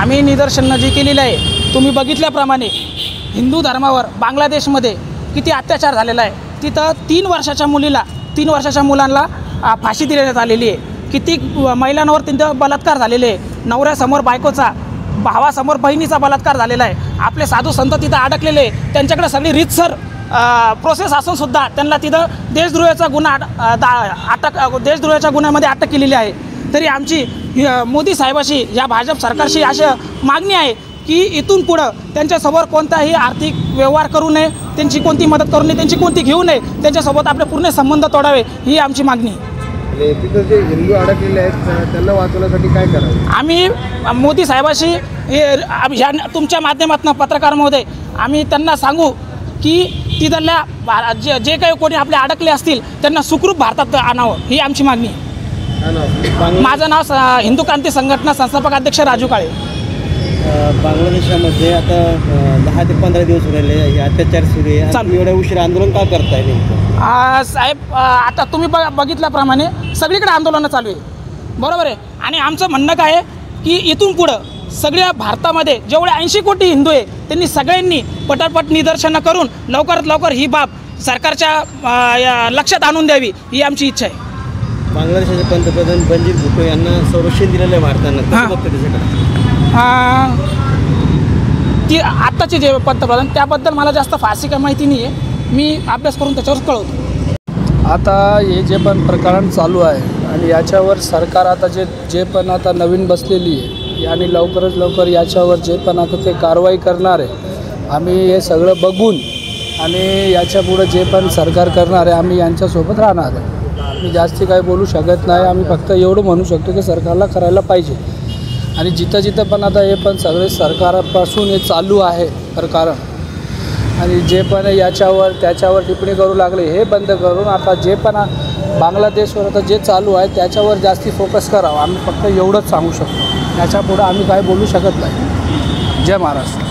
आम्ही निदर्शनं जी केलेली आहे तुम्ही बघितल्याप्रमाणे हिंदू धर्मावर बांगलादेशमध्ये किती अत्याचार झालेला आहे। तिथं 3 वर्षाच्या मुलांना फाशी देण्यात आलेली आहे। किती महिलांवर तिथं बलात्कार झालेले आहे। नवऱ्यासमोर बायकोचा, भावासमोर बहिणीचा बलात्कार झालेला आहे। आपले साधू संत तिथं अडकलेले आहे। त्यांच्याकडे सगळी रीतसर प्रोसेस असून सुद्धा त्यांना तिथं देशद्रोहाचा गुन्ह्यामध्ये अटक केलेली आहे। तरी आमची मोदी साहेबाशी या भाजप सरकारशी अशी मागणी आहे की इथून पुढं त्यांच्यासोबत कोणताही आर्थिक व्यवहार करू नये, त्यांची कोणती मदत करू नये, त्यांची कोणती घेऊ नये, त्यांच्यासोबत आपले पूर्ण संबंध तोडावे ही आमची मागणी आहे। तिथं जे हिंदू अडकलेले आहेत त्यांना वाचवण्यासाठी काय करावं? आम्ही मोदी साहेबाशी ह्या तुमच्या माध्यमातून पत्रकार महोदय आम्ही त्यांना सांगू की तिथल्या जे काही कोणी आपले अडकले असतील त्यांना सुखरूप भारतात आणावं ही आमची मागणी आहे। माझं नाव हिंदू क्रांती संघटना संस्थापक अध्यक्ष राजू काळे। बांगलादेशामध्ये आता 10 ते 15 दिवस राहिले हे अत्याचार सुरू आहे। चालू एवढ्या उशीर आंदोलन का करताय नेमकं? साहेब आता तुम्ही बघितल्याप्रमाणे सगळीकडे आंदोलनं चालू आहे, बरोबर आहे। आणि आमचं म्हणणं काय आहे की इथून पुढं सगळ्या भारतामध्ये जेवढे 80 कोटी हिंदू आहे त्यांनी सगळ्यांनी पटापट निदर्शनं करून लवकरात लवकर ही बाब सरकारच्या लक्षात आणून द्यावी ही आमची इच्छा आहे। बांगलादेशाचे पंतप्रधान बेनजीर भुट्टो यांना संरक्षण दिलेलं आहे भारतानं, ती आत्ताचे जे पंतप्रधान त्याबद्दल मला जास्त फारशी काही माहिती नाही आहे, मी अभ्यास करून त्याच्यावर कळवतो। आता हे जे पण प्रकरण चालू आहे आणि याच्यावर सरकार आता जे पण आता नवीन बसलेली आहे आणि लवकरच लवकर याच्यावर जे पण आता ते कारवाई करणार आहे आम्ही हे सगळं बघून आणि याच्यापुढं जे पण सरकार करणार आहे आम्ही यांच्यासोबत राहणार आहे। मी जास्ती काही बोलू शकत नाही, आम्ही फक्त एवढं म्हणू शकतो की सरकारला करायला पाहिजे आणि जिथं जिथं पण आता हे पण सगळे सरकारपासून हे चालू आहे प्रकरण आणि जे पण याच्यावर त्याच्यावर टिप्पणी करू लागले हे बंद करून आता जे पण बांगलादेशवर आता जे चालू आहे त्याच्यावर जास्ती फोकस करावं। आम्ही फक्त एवढंच सांगू शकतो, याच्यापुढं आम्ही काय बोलू शकत नाही। जय महाराष्ट्र।